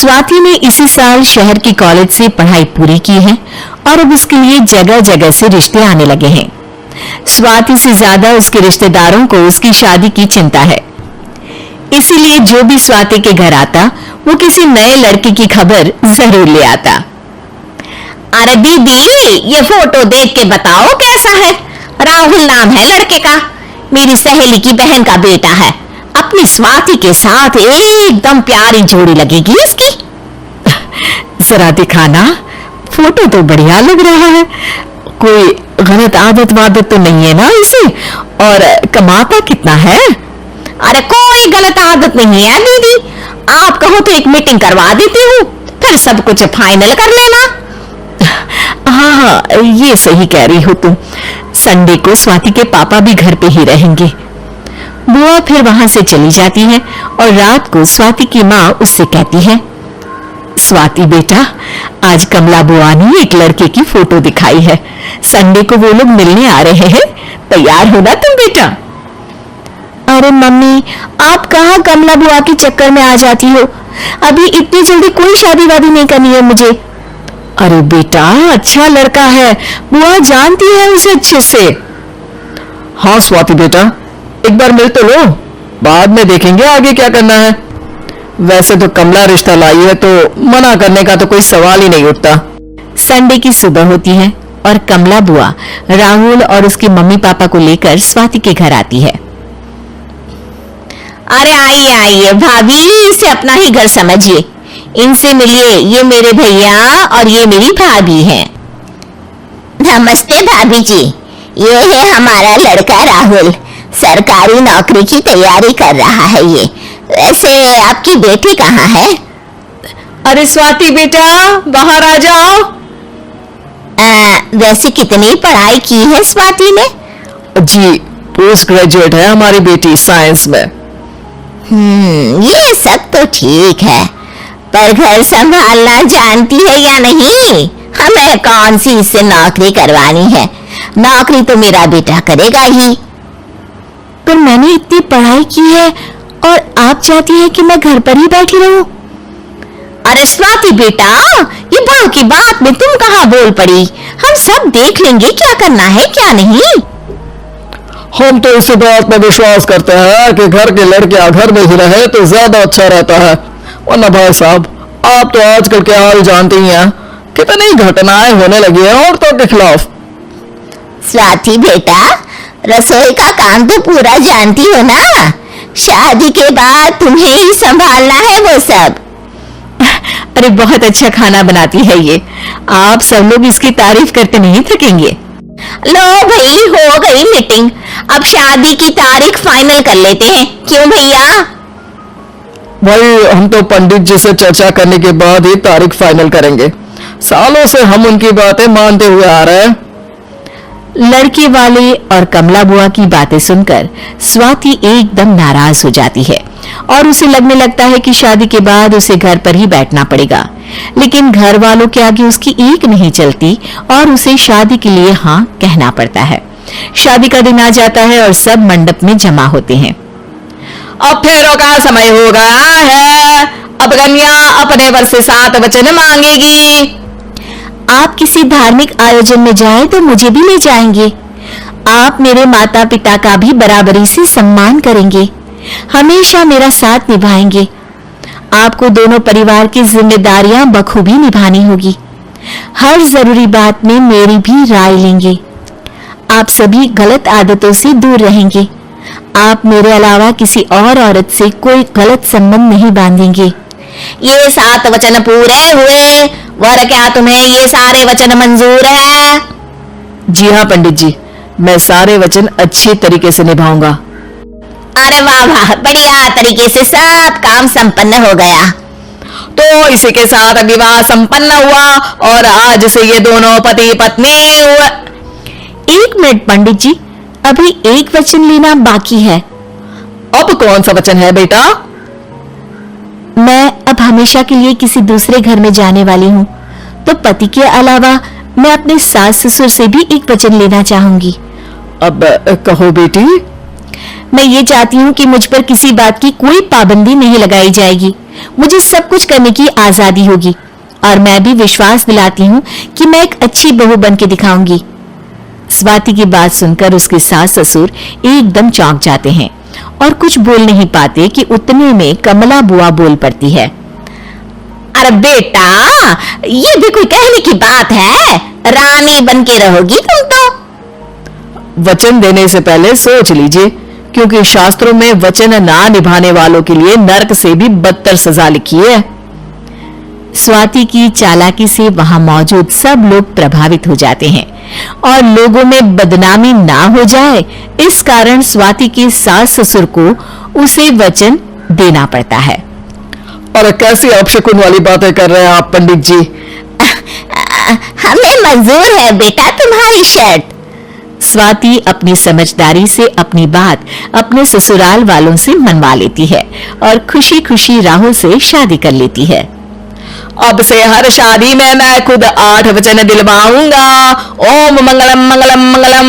स्वाति ने इसी साल शहर की कॉलेज से पढ़ाई पूरी की है और अब उसके लिए जगह जगह से रिश्ते आने लगे हैं। स्वाति से ज्यादा उसके रिश्तेदारों को उसकी शादी की चिंता है, इसीलिए जो भी स्वाति के घर आता वो किसी नए लड़के की खबर जरूर ले आता। अरे दीदी, ये फोटो देख के बताओ कैसा है। राहुल नाम है लड़के का, मेरी सहेली की बहन का बेटा है। अपनी स्वाति के साथ एकदम प्यारी जोड़ी लगेगी इसकी। जरा दिखाना, फोटो तो बढ़िया लग रहा है। कोई गलत आदत वादत तो नहीं है ना इसे? और कमाता कितना है? अरे कोई गलत आदत नहीं है दीदी, आप कहो तो एक मीटिंग करवा देती हूँ, फिर सब कुछ फाइनल कर लेना। हाँ, ये सही कह रही हो तुम। संडे को स्वाति के पापा भी घर पे ही रहेंगे। बुआ फिर वहां से चली जाती है और रात को स्वाति की माँ उससे कहती है, स्वाति बेटा, आज कमला बुआ ने एक लड़के की फोटो दिखाई है। संडे को वो लोग मिलने आ रहे हैं, तैयार हो ना तुम बेटा। अरे मम्मी, आप कहाँ कमला बुआ के चक्कर में आ जाती हो? अभी इतनी जल्दी कोई शादी वादी नहीं करनी है मुझे। अरे बेटा, अच्छा लड़का है, बुआ जानती है उसे अच्छे से। हाँ स्वाति बेटा, एक बार मिल तो लो, बाद में देखेंगे आगे क्या करना है। वैसे तो कमला रिश्ता लाई है तो मना करने का तो कोई सवाल ही नहीं उठता। संडे की सुबह होती है और कमला बुआ राहुल और उसके मम्मी पापा को लेकर स्वाति के घर आती है। अरे आइए आइए भाभी, इसे अपना ही घर समझिए, इनसे मिलिए। ये मेरे भैया और ये मेरी भाभी हैं। नमस्ते भाभी जी, ये है हमारा लड़का राहुल, सरकारी नौकरी की तैयारी कर रहा है ये। वैसे आपकी बेटी कहाँ है? अरे स्वाति बेटा, बाहर आ जाओ। वैसे कितनी पढ़ाई की है स्वाति ने? जी, पोस्ट ग्रेजुएट है हमारी बेटी साइंस में। ये सब तो ठीक है, पर घर संभालना जानती है या नहीं? हमें कौन सी इससे नौकरी करवानी है, नौकरी तो मेरा बेटा करेगा ही। पर मैंने इतनी पढ़ाई की है और आप चाहती है कि मैं घर पर ही बैठी रहूं? अरे स्वाति बेटा, ये बहू की बात में तुम कहाँ बोल पड़ी? हम सब देख लेंगे क्या करना है क्या नहीं। हम तो इसी बात में विश्वास करते हैं कि घर के लड़कियां घर में ही रहे तो ज्यादा अच्छा रहता है। वरना भाई साहब, आप तो आजकल के हाल जानती हैं, कितनी घटनाएं होने लगी हैं औरतों के खिलाफ। स्वाति बेटा, रसोई का काम तो पूरा जानती हो ना? शादी के बाद तुम्हें ही संभालना है वो सब। अरे बहुत अच्छा खाना बनाती है ये, आप सब लोग इसकी तारीफ करते नहीं थकेंगे। लो भाई, हो गई मीटिंग, अब शादी की तारीख फाइनल कर लेते हैं, क्यों भैया? भाई, हम तो पंडित जी से चर्चा करने के बाद ही तारीख फाइनल करेंगे। सालों से हम उनकी बातें मानते हुए आ रहे हैं। लड़के वाले और कमला बुआ की बातें सुनकर स्वाति एकदम नाराज हो जाती है और उसे लगने लगता है कि शादी के बाद उसे घर पर ही बैठना पड़ेगा। लेकिन घर वालों के आगे उसकी एक नहीं चलती और उसे शादी के लिए हाँ कहना पड़ता है। शादी का दिन आ जाता है और सब मंडप में जमा होते हैं। अब फेरों का समय हो गया है, अब कन्या अपने वर से 7 वचन मांगेगी। आप किसी धार्मिक आयोजन में जाएं तो मुझे भी ले जाएंगे। आप मेरे माता पिता का भी बराबरी से सम्मान करेंगे, हमेशा मेरा साथ निभाएंगे। आपको दोनों परिवार की जिम्मेदारियां बखूबी निभानी होगी। हर जरूरी बात में मेरी भी राय लेंगे। आप सभी गलत आदतों से दूर रहेंगे। आप मेरे अलावा किसी और औरत से कोई गलत संबंध नहीं बांधेंगे। ये 7 वचन पूरे हुए, वर क्या तुम्हें ये सारे वचन मंजूर है? जी हाँ पंडित जी, मैं सारे वचन अच्छी तरीके से निभाऊंगा। अरे वाह वाह, बढ़िया तरीके से सब काम संपन्न हो गया। तो इसी के साथ विवाह संपन्न हुआ और आज से ये दोनों पति पत्नी हुए। 1 मिनट पंडित जी, अभी एक वचन लेना बाकी है। अब कौन सा वचन है बेटा? मैं अब हमेशा के लिए किसी दूसरे घर में जाने वाली हूँ, तो पति के अलावा मैं अपने सास ससुर से भी एक वचन लेना चाहूंगी। अब कहो बेटी। मैं ये चाहती हूँ कि मुझ पर किसी बात की कोई पाबंदी नहीं लगाई जाएगी मुझे सब कुछ करने की आजादी होगी और मैं भी विश्वास दिलाती हूँ कि मैं एक अच्छी बहू बन के दिखाऊंगी। स्वाति की बात सुनकर उसके सास ससुर एकदम चौंक जाते हैं और कुछ बोल नहीं पाते कि उतने में कमला बुआ बोल पड़ती है। अरे बेटा, ये भी कोई कहने की बात है? रानी बन के रहोगी तुम तो। वचन देने से पहले सोच लीजिए, क्योंकि शास्त्रों में वचन ना निभाने वालों के लिए नरक से भी बदतर सजा लिखी है। स्वाति की चालाकी से वहां मौजूद सब लोग प्रभावित हो जाते हैं और लोगों में बदनामी ना हो जाए, इस कारण स्वाति के सास ससुर को उसे वचन देना पड़ता है। और कैसी अपशकुन वाली बातें कर रहे हैं आप पंडित जी? हमें मंजूर है बेटा तुम्हारी शर्त। स्वाति अपनी समझदारी से अपनी बात अपने ससुराल वालों से मनवा लेती है और खुशी खुशी राहुल से शादी कर लेती है। अब से हर शादी में मैं खुद 8 वचन दिलवाऊंगा। ओम मंगलम मंगलम मंगलम।